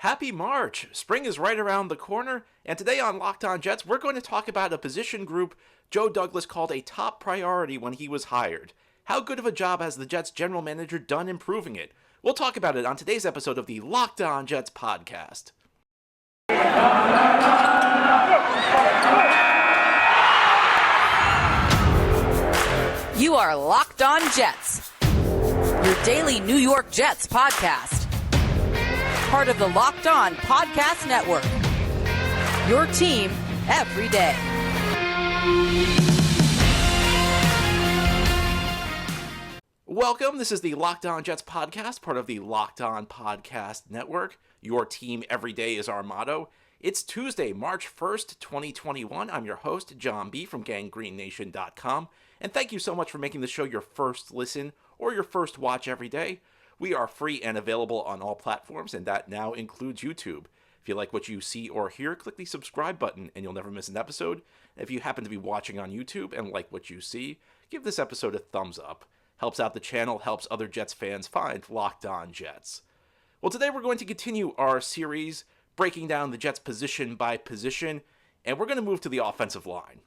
Happy March! Spring is right around the corner, and today on Locked On Jets, we're going to talk about a position group Joe Douglas called a top priority when he was hired. How good of a job has the Jets general manager done improving it? We'll talk about it on today's episode of the Locked On Jets podcast. You are Locked On Jets, your daily New York Jets podcast. Part of the Locked On Podcast Network. Your team every day. Welcome. This is the Locked On Jets podcast, part of the Locked On Podcast Network. Your team every day is our motto. It's Tuesday, March 1st, 2021. I'm your host, John B. from GanggreenNation.com. And thank you so much for making the show your first listen or your first watch every day. We are free and available on all platforms, and that now includes YouTube. If you like what you see or hear, click the subscribe button and you'll never miss an episode. If you happen to be watching on YouTube and like what you see, give this episode a thumbs up. Helps out the channel, helps other Jets fans find Locked On Jets. Well, today we're going to continue our series breaking down the Jets position by position, and we're going to move to the offensive line.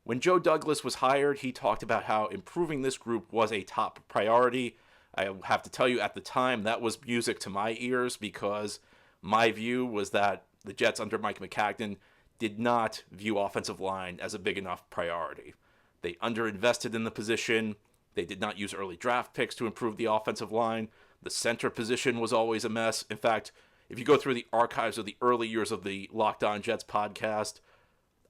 When Joe Douglas was hired, he talked about how improving this group was a top priority. I have to tell you, at the time, that was music to my ears because my view was that the Jets under Mike Maccagnan did not view offensive line as a big enough priority. They underinvested in the position. They did not use early draft picks to improve the offensive line. The center position was always a mess. In fact, if you go through the archives of the early years of the Locked On Jets podcast,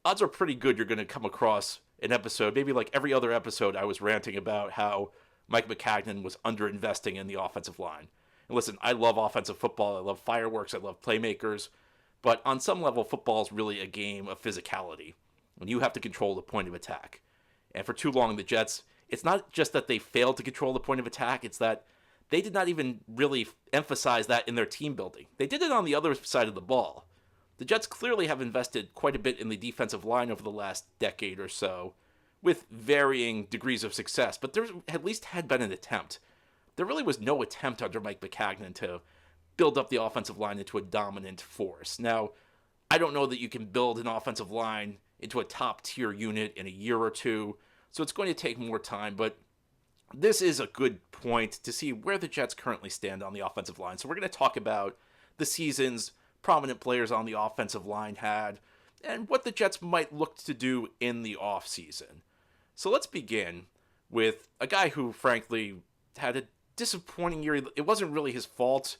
odds are pretty good you're going to come across an episode, maybe like every other episode I was ranting about how Mike Maccagnan was underinvesting in the offensive line. And listen, I love offensive football. I love fireworks. I love playmakers. But on some level, football is really a game of physicality. And you have to control the point of attack. And for too long, the Jets, it's not just that they failed to control the point of attack. It's that they did not even really emphasize that in their team building. They did it on the other side of the ball. The Jets clearly have invested quite a bit in the defensive line over the last decade or so, with varying degrees of success, but there at least had been an attempt. There really was no attempt under Mike Maccagnan to build up the offensive line into a dominant force. Now, I don't know that you can build an offensive line into a top-tier unit in a year or two, so it's going to take more time, but this is a good point to see where the Jets currently stand on the offensive line. So we're going to talk about the season's prominent players on the offensive line had and what the Jets might look to do in the offseason. So let's begin with a guy who, frankly, had a disappointing year. It wasn't really his fault,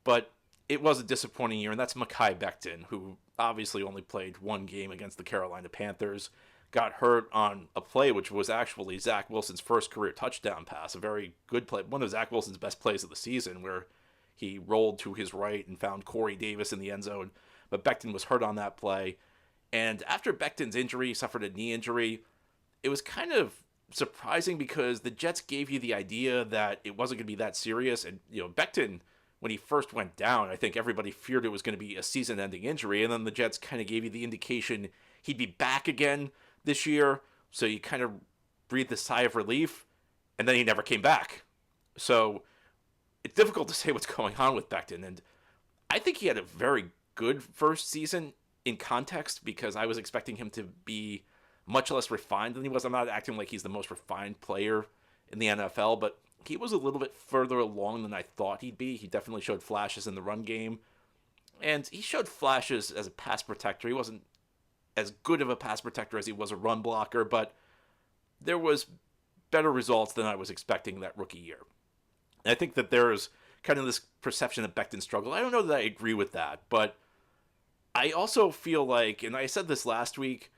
but it was a disappointing year, and that's Mekhi Becton, who obviously only played one game against the Carolina Panthers, got hurt on a play which was actually Zach Wilson's first career touchdown pass, a very good play, one of Zach Wilson's best plays of the season, where he rolled to his right and found Corey Davis in the end zone, but Becton was hurt on that play. And after Becton's injury, he suffered a knee injury. It was kind of surprising because the Jets gave you the idea that it wasn't going to be that serious. And, Becton, when he first went down, I think everybody feared it was going to be a season-ending injury. And then the Jets kind of gave you the indication he'd be back again this year. So you kind of breathed a sigh of relief. And then he never came back. So it's difficult to say what's going on with Becton. And I think he had a very good first season in context because I was expecting him to be much less refined than he was. I'm not acting like he's the most refined player in the NFL, but he was a little bit further along than I thought he'd be. He definitely showed flashes in the run game, and he showed flashes as a pass protector. He wasn't as good of a pass protector as he was a run blocker, but there was better results than I was expecting that rookie year. And I think that there's kind of this perception that Becton struggled. I don't know that I agree with that, but I also feel like, and I said this last week,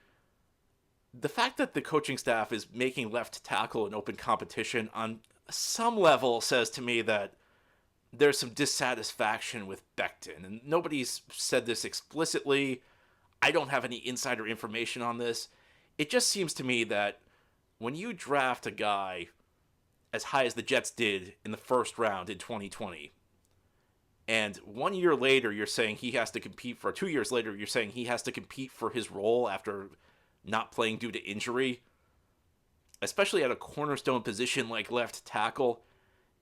the fact that the coaching staff is making left tackle an open competition on some level says to me that there's some dissatisfaction with Becton. And nobody's said this explicitly. I don't have any insider information on this. It just seems to me that when you draft a guy as high as the Jets did in the first round in 2020, and 1 year later you're saying he has to compete for, 2 years later you're saying he has to compete for his role after not playing due to injury, especially at a cornerstone position like left tackle,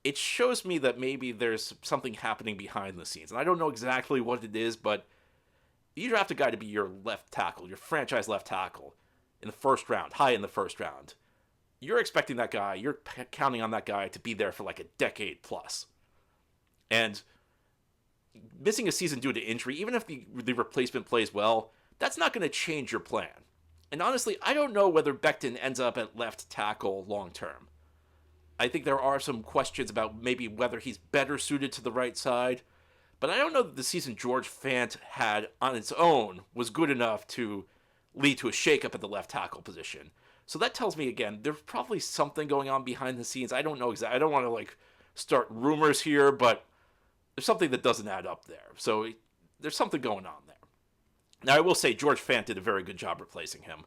it shows me that maybe there's something happening behind the scenes. And I don't know exactly what it is, but you draft a guy to be your left tackle, your franchise left tackle, in the first round, high in the first round. You're expecting that guy, you're counting on that guy to be there for like a decade plus. And missing a season due to injury, even if the replacement plays well, that's not going to change your plan. And honestly, I don't know whether Becton ends up at left tackle long term. I think there are some questions about maybe whether he's better suited to the right side, but I don't know that the season George Fant had on its own was good enough to lead to a shakeup at the left tackle position. So that tells me, again, there's probably something going on behind the scenes. I don't know exactly. I don't want to start rumors here, but there's something that doesn't add up there. So there's something going on there. Now, I will say George Fant did a very good job replacing him.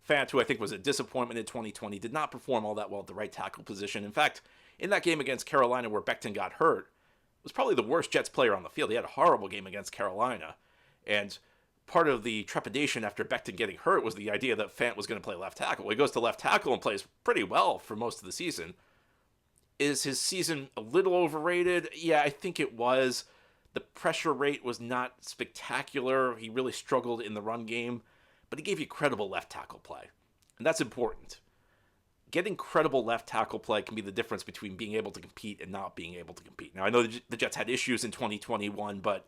Fant, who I think was a disappointment in 2020, did not perform all that well at the right tackle position. In fact, in that game against Carolina where Becton got hurt, was probably the worst Jets player on the field. He had a horrible game against Carolina. And part of the trepidation after Becton getting hurt was the idea that Fant was going to play left tackle. Well, he goes to left tackle and plays pretty well for most of the season. Is his season a little overrated? Yeah, I think it was. The pressure rate was not spectacular. He really struggled in the run game, but he gave you credible left tackle play. And that's important. Getting credible left tackle play can be the difference between being able to compete and not being able to compete. Now, I know the Jets had issues in 2021, but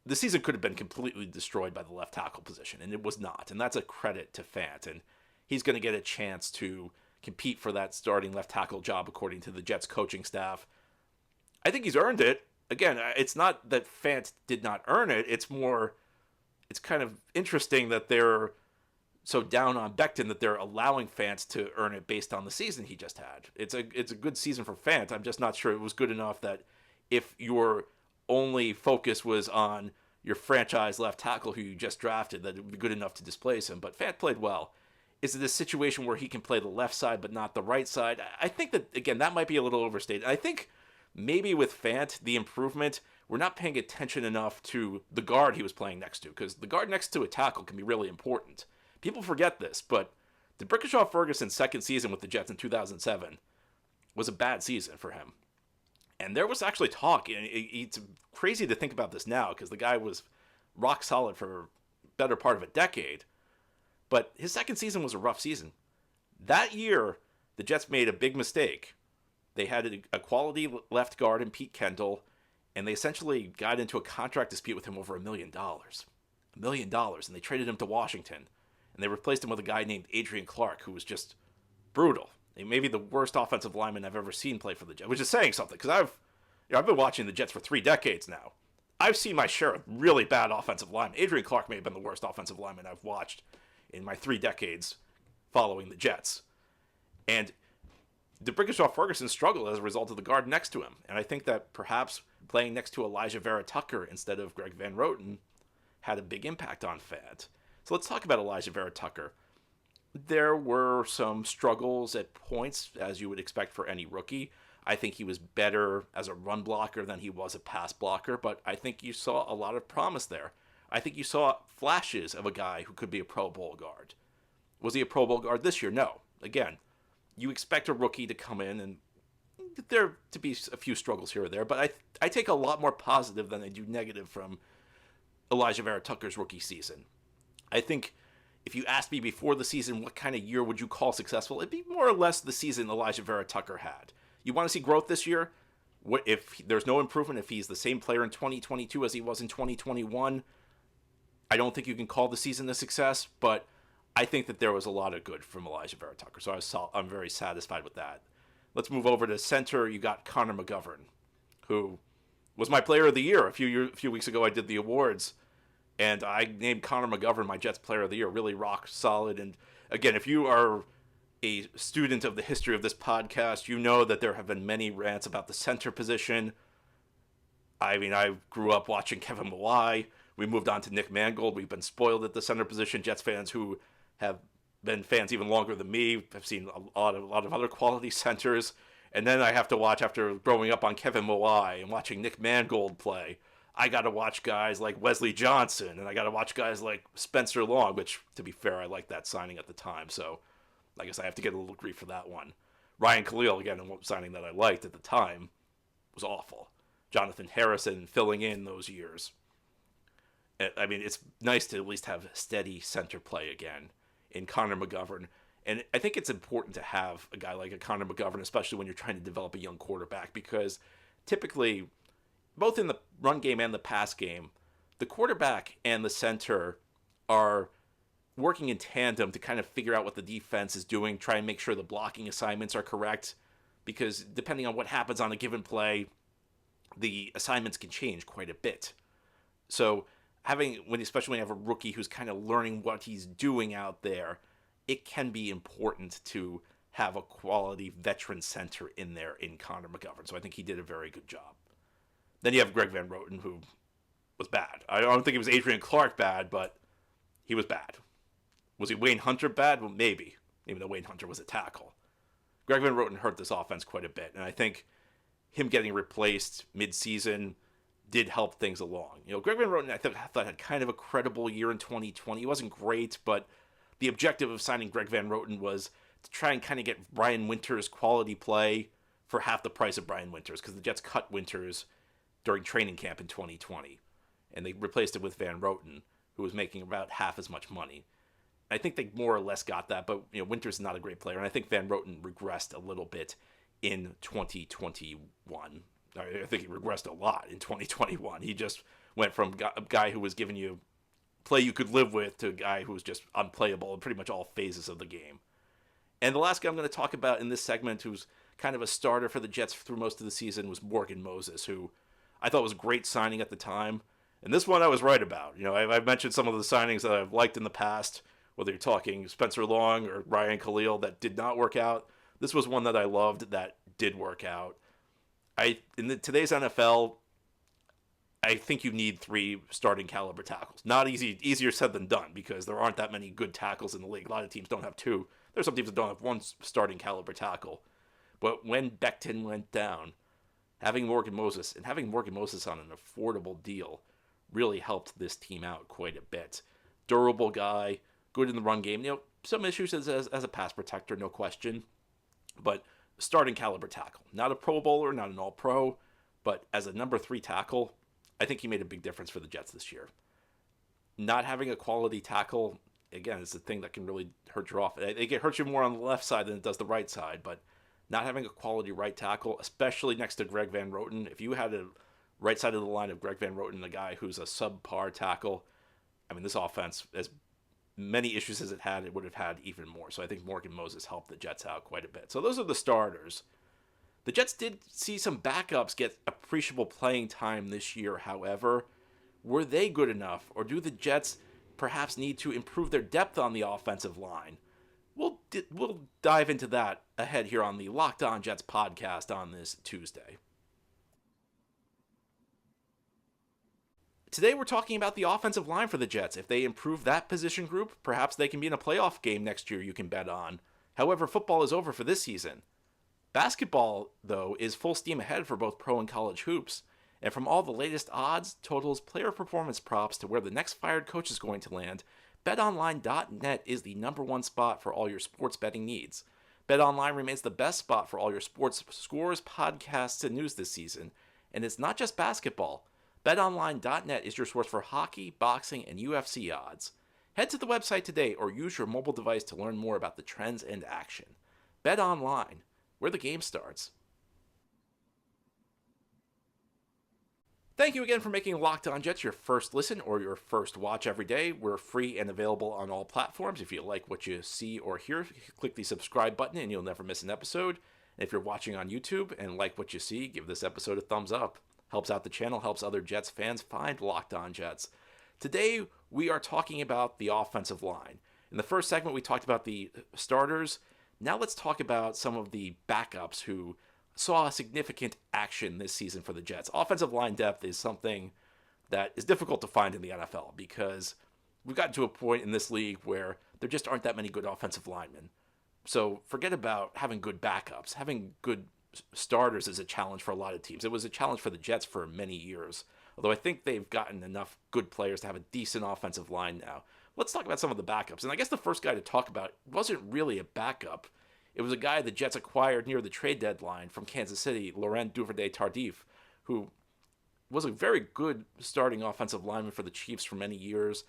the season could have been completely destroyed by the left tackle position, and it was not. And that's a credit to Fant, and he's going to get a chance to compete for that starting left tackle job according to the Jets coaching staff. I think he's earned it. Again, it's not that Fant did not earn it. It's kind of interesting that they're so down on Becton that they're allowing Fant to earn it based on the season he just had. It's a good season for Fant. I'm just not sure it was good enough that if your only focus was on your franchise left tackle who you just drafted, that it would be good enough to displace him. But Fant played well. Is it a situation where he can play the left side but not the right side? I think that, again, that might be a little overstated. I think maybe with Fant, the improvement, we're not paying attention enough to the guard he was playing next to, because the guard next to a tackle can be really important. People forget this, but the Brickishaw-Ferguson's second season with the Jets in 2007 was a bad season for him. And there was actually talk, and it's crazy to think about this now, because the guy was rock solid for a better part of a decade, but his second season was a rough season. That year, the Jets made a big mistake. They had a quality left guard in Pete Kendall, and they essentially got into a contract dispute with him over $1 million. $1 million, and they traded him to Washington. And they replaced him with a guy named Adrian Clark, who was just brutal. Maybe the worst offensive lineman I've ever seen play for the Jets, which is saying something, because I've been watching the Jets for 3 decades now. I've seen my share of really bad offensive linemen. Adrian Clark may have been the worst offensive lineman I've watched in my 3 decades following the Jets. And Brickishaw-Ferguson struggled as a result of the guard next to him. And I think that perhaps playing next to Elijah Vera-Tucker instead of Greg Van Roten had a big impact on Fant. So let's talk about Elijah Vera-Tucker. There were some struggles at points, as you would expect for any rookie. I think he was better as a run blocker than he was a pass blocker, but I think you saw a lot of promise there. I think you saw flashes of a guy who could be a Pro Bowl guard. Was he a Pro Bowl guard this year? No. Again, you expect a rookie to come in and there to be a few struggles here or there, but I take a lot more positive than I do negative from Elijah Vera-Tucker's rookie season. I think if you asked me before the season what kind of year would you call successful, it'd be more or less the season Elijah Vera-Tucker had. You want to see growth this year? What if there's no improvement, if he's the same player in 2022 as he was in 2021? I don't think you can call the season a success, but I think that there was a lot of good from Elijah Vera-Tucker, so I'm very satisfied with that. Let's move over to center. You got Conor Mcgovern, who was my player of the year. A few weeks ago, I did the awards, and I named Conor Mcgovern my Jets player of the year. Really rock solid. And again, if you are a student of the history of this podcast, you know that there have been many rants about the center position. I mean, I grew up watching Kevin Mawai. We moved on to Nick Mangold. We've been spoiled at the center position. Jets fans who have been fans even longer than me have seen a lot of other quality centers. And then I have to watch, after growing up on Kevin Mawai and watching Nick Mangold play, I got to watch guys like Wesley Johnson, and I got to watch guys like Spencer Long, which, to be fair, I liked that signing at the time. So I guess I have to get a little grief for that one. Ryan Khalil, again, a signing that I liked at the time, was awful. Jonathan Harrison filling in those years. I mean, it's nice to at least have steady center play again in Conor Mcgovern. And I think it's important to have a guy like a Conor Mcgovern, especially when you're trying to develop a young quarterback, because typically, both in the run game and the pass game, the quarterback and the center are working in tandem to kind of figure out what the defense is doing, try and make sure the blocking assignments are correct, because depending on what happens on a given play, the assignments can change quite a bit. So especially when you have a rookie who's kind of learning what he's doing out there, it can be important to have a quality veteran center in there in Conor Mcgovern. So I think he did a very good job. Then you have Greg Van Roten, who was bad. I don't think it was Adrian Clark bad, but he was bad. Was he Wayne Hunter bad? Well, maybe, even though Wayne Hunter was a tackle. Greg Van Roten hurt this offense quite a bit, and I think him getting replaced mid-season did help things along. Greg Van Roten, I thought had kind of a credible year in 2020. He wasn't great, but the objective of signing Greg Van Roten was to try and kind of get Brian Winters quality play for half the price of Brian Winters, because the Jets cut Winters during training camp in 2020, and they replaced it with Van Roten, who was making about half as much money. I think they more or less got that, but Winters is not a great player, and I think Van Roten regressed a little bit in 2021. I think he regressed a lot in 2021. He just went from a guy who was giving you play you could live with to a guy who was just unplayable in pretty much all phases of the game. And the last guy I'm going to talk about in this segment, who's kind of a starter for the Jets through most of the season, was Morgan Moses, who I thought was a great signing at the time. And this one I was right about. I've mentioned some of the signings that I've liked in the past, whether you're talking Spencer Long or Ryan Khalil, that did not work out. This was one that I loved that did work out. In today's NFL, I think you need 3 starting caliber tackles. Not easier said than done, because there aren't that many good tackles in the league. A lot of teams don't have 2. There's some teams that don't have 1 starting caliber tackle. But when Becton went down, having Morgan Moses on an affordable deal really helped this team out quite a bit. Durable guy, good in the run game. Some issues as a pass protector, no question. But starting caliber tackle. Not a Pro Bowler, not an All-Pro, but as a number 3 tackle, I think he made a big difference for the Jets this year. Not having a quality tackle, again, is the thing that can really hurt you off. It hurts you more on the left side than it does the right side, but not having a quality right tackle, especially next to Greg Van Roten, if you had a right side of the line of Greg Van Roten, a guy who's a subpar tackle, I mean, this offense, as many issues as it would have had even more. So I think Morgan Moses helped the Jets out quite a bit. So those are the starters. The Jets did see some backups get appreciable playing time this year, however. Were they good enough, or do the Jets perhaps need to improve their depth on the offensive line? We'll dive into that ahead here on the Locked On Jets podcast on this Tuesday. Today we're talking about the offensive line for the Jets. If they improve that position group, perhaps they can be in a playoff game next year you can bet on. However, football is over for this season. Basketball, though, is full steam ahead for both pro and college hoops. And from all the latest odds, totals, player performance props to where the next fired coach is going to land, BetOnline.net is the #1 spot for all your sports betting needs. BetOnline remains the best spot for all your sports scores, podcasts, and news this season. And it's not just basketball. BetOnline.net is your source for hockey, boxing, and UFC odds. Head to the website today or use your mobile device to learn more about the trends and action. BetOnline, where the game starts. Thank you again for making Locked On Jets your first listen or your first watch every day. We're free and available on all platforms. If you like what you see or hear, click the subscribe button and you'll never miss an episode. And if you're watching on YouTube and like what you see, give this episode a thumbs up. Helps out the channel, helps other Jets fans find Locked On Jets. Today, we are talking about the offensive line. In the first segment, we talked about the starters. Now let's talk about some of the backups who saw significant action this season for the Jets. Offensive line depth is something that is difficult to find in the NFL because we've gotten to a point in this league where there just aren't that many good offensive linemen. So forget about having good backups. Having good starters is a challenge for a lot of teams. It was a challenge for the Jets for many years, although I think they've gotten enough good players to have a decent offensive line now. Let's talk about some of the backups. And I guess the first guy to talk about wasn't really a backup. It was a guy the Jets acquired near the trade deadline from Kansas City, Duvernay-Tardif, who was a very good starting offensive lineman for the Chiefs for many years.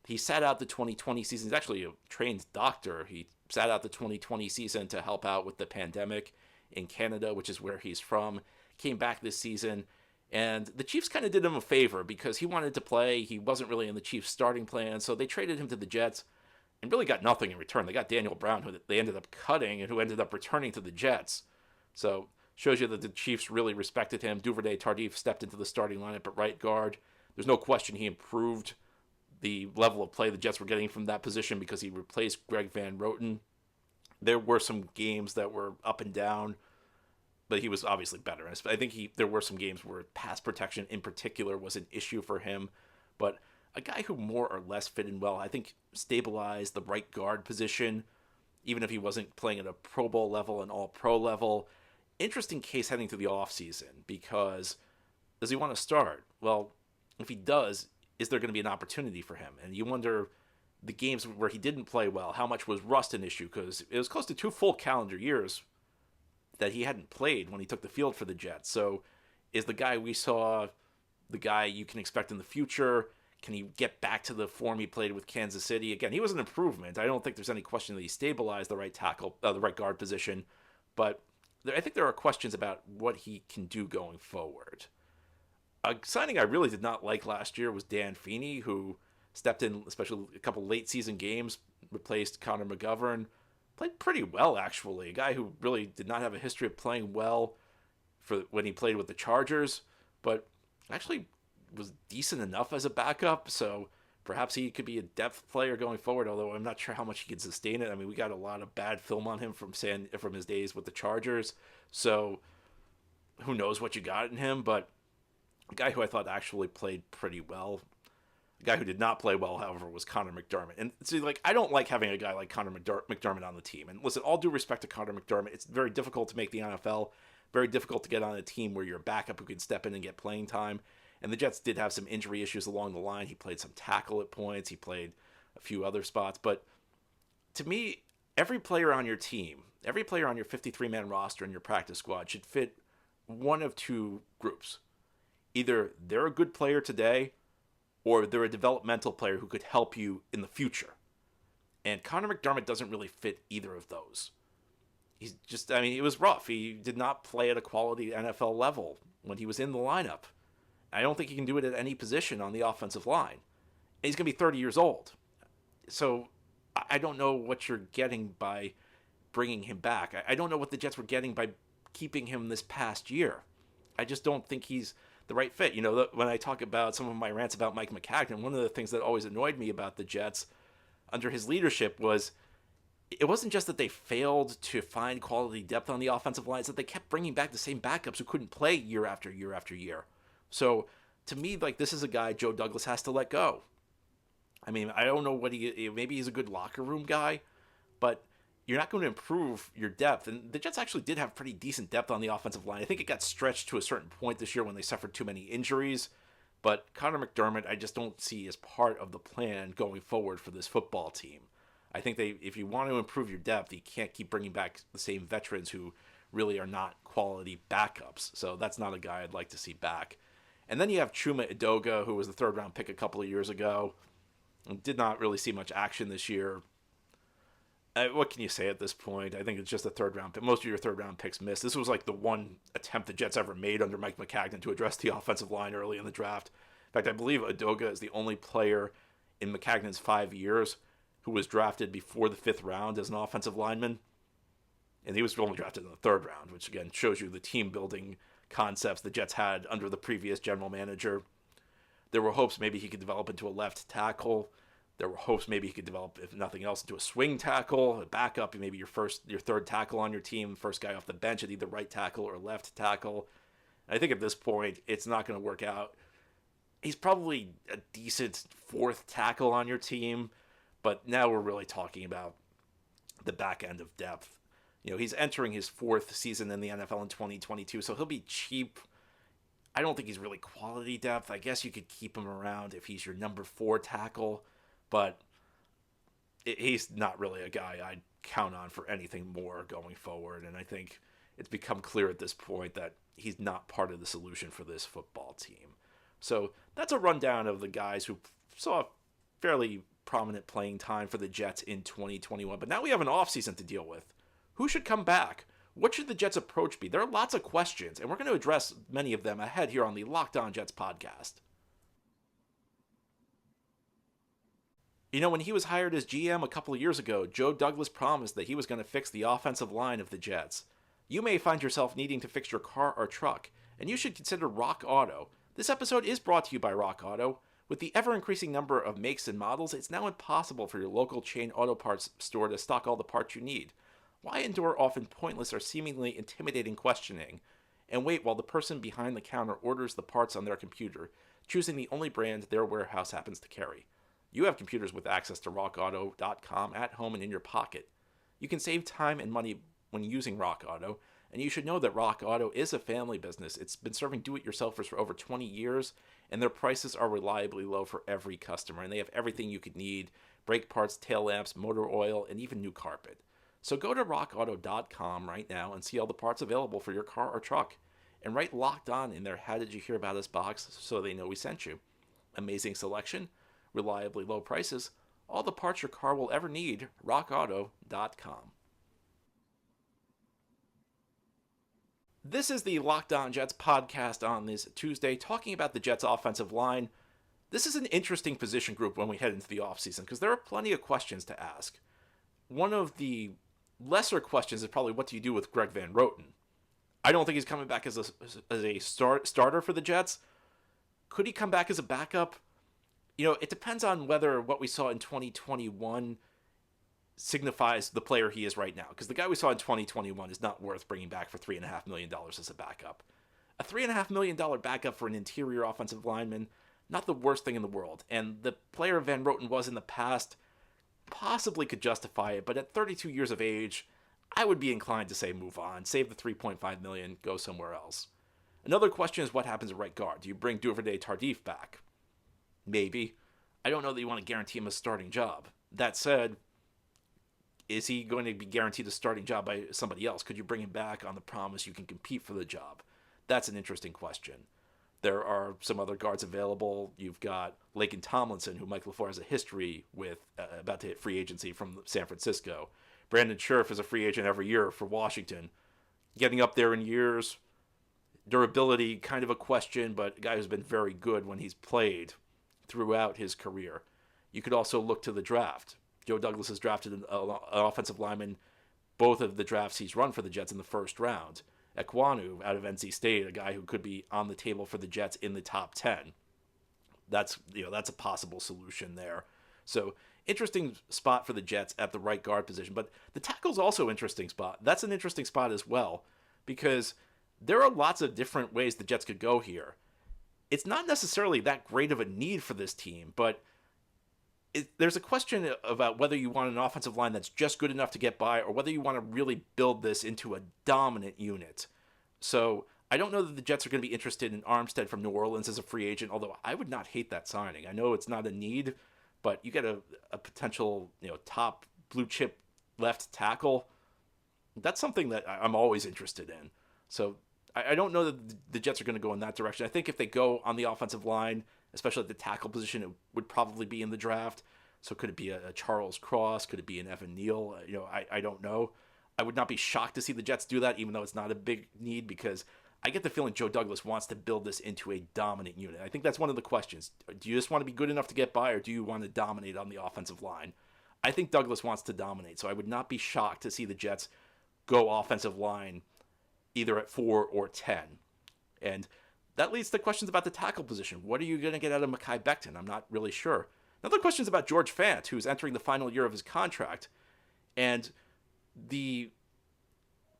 He sat out the 2020 season. He's actually a trained doctor. He sat out the 2020 season to help out with the pandemic in Canada, which is where he's from. Came back this season, and the Chiefs kind of did him a favor because he wanted to play. He wasn't really in the Chiefs' starting plan, so they traded him to the Jets and really got nothing in return. They got Daniel Brown, who they ended up cutting and who ended up returning to the Jets. So shows you that the Chiefs really respected him. Duvernay-Tardif stepped into the starting lineup at right guard. There's no question he improved the level of play the Jets were getting from that position because he replaced Greg Van Roten. There were some games that were up and down, but he was obviously better. I think there were some games where pass protection in particular was an issue for him, but a guy who more or less fit in well, I think stabilized the right guard position, even if he wasn't playing at a Pro Bowl level and all-pro level. Interesting case heading to the offseason because does he want to start? Well, if he does, is there going to be an opportunity for him? And you wonder the games where he didn't play well, how much was rust an issue? Because it was close to 2 full calendar years that he hadn't played when he took the field for the Jets. So is the guy we saw the guy you can expect in the future? Can he get back to the form he played with Kansas City? Again, he was an improvement. I don't think there's any question that he stabilized the right guard position, but I think there are questions about what he can do going forward. A signing I really did not like last year was Dan Feeney, who stepped in, especially a couple late season games, replaced Conor Mcgovern. Played pretty well, actually. A guy who really did not have a history of playing well for when he played with the Chargers, but actually was decent enough as a backup. So perhaps he could be a depth player going forward, although I'm not sure how much he can sustain it. I mean, we got a lot of bad film on him from his days with the Chargers. So who knows what you got in him, but a guy who I thought actually played pretty well. A guy who did not play well, however, was Conor Mcdermott. And see, I don't like having a guy like Conor McDermott on the team. And listen, all due respect to Conor McDermott, it's very difficult to make the NFL, very difficult to get on a team where you're a backup who can step in and get playing time. And the Jets did have some injury issues along the line. He played some tackle at points. He played a few other spots. But to me, every player on your team, every player on your 53-man roster in your practice squad should fit one of two groups. Either they're a good player today, or they're a developmental player who could help you in the future. And Conor McDermott doesn't really fit either of those. He's just, I mean, it was rough. He did not play at a quality NFL level when he was in the lineup. I don't think he can do it at any position on the offensive line. And he's going to be 30 years old. So I don't know what you're getting by bringing him back. I don't know what the Jets were getting by keeping him this past year. I just don't think he's the right fit. You know, when I talk about some of my rants about Mike McCagnon, one of the things that always annoyed me about the Jets under his leadership was it wasn't just that they failed to find quality depth on the offensive line, it's that they kept bringing back the same backups who couldn't play year after year after year. So to me, this is a guy Joe Douglas has to let go. I mean, I don't know maybe he's a good locker room guy, but you're not going to improve your depth. And the Jets actually did have pretty decent depth on the offensive line. I think it got stretched to a certain point this year when they suffered too many injuries. But Conor McDermott, I just don't see as part of the plan going forward for this football team. I think if you want to improve your depth, you can't keep bringing back the same veterans who really are not quality backups. So that's not a guy I'd like to see back. And then you have Chuma Idoga, who was the third-round pick a couple of years ago. Did not really see much action this year. What can you say at this point? I think it's just a third-round pick. Most of your third-round picks missed. This was like the one attempt the Jets ever made under Mike McCagnon to address the offensive line early in the draft. In fact, I believe Idoga is the only player in McCagnon's 5 years who was drafted before the 5th round as an offensive lineman. And he was only drafted in the 3rd round, which again shows you the team-building concepts the Jets had under the previous general manager. There were hopes maybe he could develop into a left tackle. There were hopes maybe he could develop, if nothing else, into a swing tackle, a backup, maybe your 3rd tackle on your team, first guy off the bench at either right tackle or left tackle. And I think at this point, it's not going to work out. He's probably a decent 4th tackle on your team, but now we're really talking about the back end of depth. You know, he's entering his 4th season in the NFL in 2022, so he'll be cheap. I don't think he's really quality depth. I guess you could keep him around if he's your number 4 tackle, but he's not really a guy I'd count on for anything more going forward. And I think it's become clear at this point that he's not part of the solution for this football team. So that's a rundown of the guys who saw fairly prominent playing time for the Jets in 2021. But now we have an offseason to deal with. Who should come back? What should the Jets' approach be? There are lots of questions, and we're going to address many of them ahead here on the Locked On Jets podcast. You know, when he was hired as GM a couple of years ago, Joe Douglas promised that he was going to fix the offensive line of the Jets. You may find yourself needing to fix your car or truck, and you should consider Rock Auto. This episode is brought to you by Rock Auto. With the ever-increasing number of makes and models, it's now impossible for your local chain auto parts store to stock all the parts you need. Why endure often pointless or seemingly intimidating questioning and wait while the person behind the counter orders the parts on their computer, choosing the only brand their warehouse happens to carry? You have computers with access to rockauto.com at home and in your pocket. You can save time and money when using Rock Auto, and you should know that Rock Auto is a family business. It's been serving do-it-yourselfers for over 20 years, and their prices are reliably low for every customer, and they have everything you could need: brake parts, tail lamps, motor oil, and even new carpet. So go to rockauto.com right now and see all the parts available for your car or truck, and write Locked On in their How Did You Hear About Us box so they know we sent you. Amazing selection, reliably low prices, all the parts your car will ever need. rockauto.com. This is the Locked On Jets podcast on this Tuesday, talking about the Jets' offensive line. This is an interesting position group when we head into the offseason because there are plenty of questions to ask. One of the lesser questions is probably, what do you do with Greg Van Roten? I don't think he's coming back as a starter for the Jets. Could he come back as a backup? You know, it depends on whether what we saw in 2021 signifies the player he is right now. Because the guy we saw in 2021 is not worth bringing back for $3.5 million as a backup. A $3.5 million backup for an interior offensive lineman, not the worst thing in the world. And the player Van Roten was in the past possibly could justify it, but at 32 years of age, I would be inclined to say move on, save the $3.5 million, go somewhere else. Another question is what happens at right guard. Do you bring Duvernay-Tardif back? Maybe. I don't know that you want to guarantee him a starting job. That said, is he going to be guaranteed a starting job by somebody else? Could you bring him back on the promise you can compete for the job? That's an interesting question. There are some other guards available. You've got Laken Tomlinson, who Mike LaFleur has a history with, about to hit free agency from San Francisco. Brandon Scherff is a free agent every year for Washington. Getting up there in years, durability, kind of a question, but a guy who's been very good when he's played throughout his career. You could also look to the draft. Joe Douglas has drafted an offensive lineman both of the drafts he's run for the Jets in the first round. Ekwonu out of NC State, a guy who could be on the table for the Jets in the top 10. That's a possible solution there. So interesting spot for the Jets at the right guard position. But the tackle's also interesting spot. That's an interesting spot as well, because there are lots of different ways the Jets could go here. It's not necessarily that great of a need for this team, but there's a question about whether you want an offensive line that's just good enough to get by or whether you want to really build this into a dominant unit. So I don't know that the Jets are going to be interested in Armstead from New Orleans as a free agent, although I would not hate that signing. I know it's not a need, but you get a potential top blue chip left tackle. That's something that I'm always interested in. So I don't know that the Jets are going to go in that direction. I think if they go on the offensive line, especially at the tackle position, it would probably be in the draft. So could it be a Charles Cross? Could it be an Evan Neal? I don't know. I would not be shocked to see the Jets do that, even though it's not a big need, because I get the feeling Joe Douglas wants to build this into a dominant unit. I think that's one of the questions. Do you just want to be good enough to get by, or do you want to dominate on the offensive line? I think Douglas wants to dominate, so I would not be shocked to see the Jets go offensive line either at 4 or 10. And that leads to questions about the tackle position. What are you going to get out of Mekhi Becton? I'm not really sure. Another question is about George Fant, who's entering the final year of his contract. And the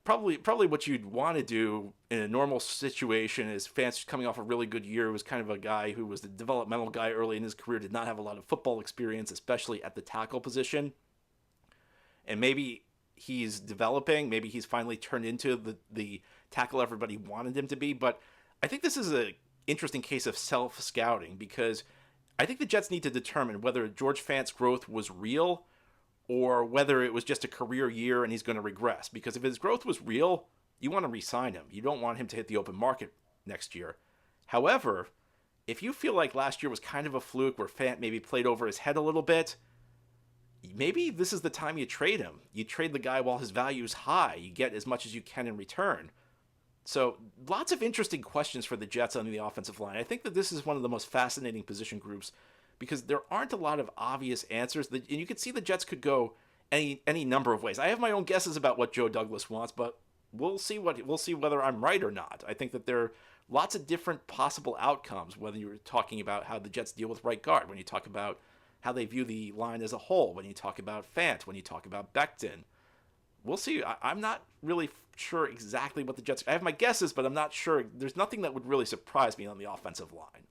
probably what you'd want to do in a normal situation is Fant's coming off a really good year. He was kind of a guy who was the developmental guy early in his career, did not have a lot of football experience, especially at the tackle position. And maybe he's developing. Maybe he's finally turned into the tackle everybody wanted him to be. But I think this is an interesting case of self-scouting, because I think the Jets need to determine whether George Fant's growth was real or whether it was just a career year and he's going to regress. Because if his growth was real, you want to re-sign him. You don't want him to hit the open market next year. However, if you feel like last year was kind of a fluke where Fant maybe played over his head a little bit, maybe this is the time you trade him. You trade the guy while his value is high. You get as much as you can in return. So lots of interesting questions for the Jets on the offensive line. I think that this is one of the most fascinating position groups because there aren't a lot of obvious answers. And you could see the Jets could go any number of ways. I have my own guesses about what Joe Douglas wants, but we'll see whether I'm right or not. I think that there are lots of different possible outcomes, whether you're talking about how the Jets deal with right guard, when you talk about how they view the line as a whole, when you talk about Fant, when you talk about Becton. We'll see. I'm not really sure exactly what the Jets... I have my guesses, but I'm not sure. There's nothing that would really surprise me on the offensive line.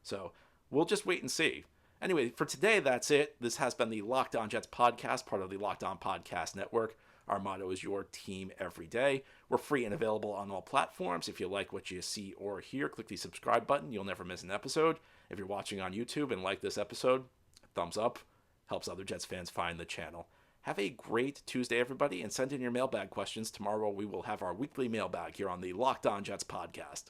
So we'll just wait and see. Anyway, for today, that's it. This has been the Locked On Jets podcast, part of the Locked On Podcast Network. Our motto is your team every day. We're free and available on all platforms. If you like what you see or hear, click the subscribe button. You'll never miss an episode. If you're watching on YouTube and like this episode, thumbs up. Helps other Jets fans find the channel. Have a great Tuesday, everybody, and send in your mailbag questions. Tomorrow we will have our weekly mailbag here on the Locked On Jets podcast.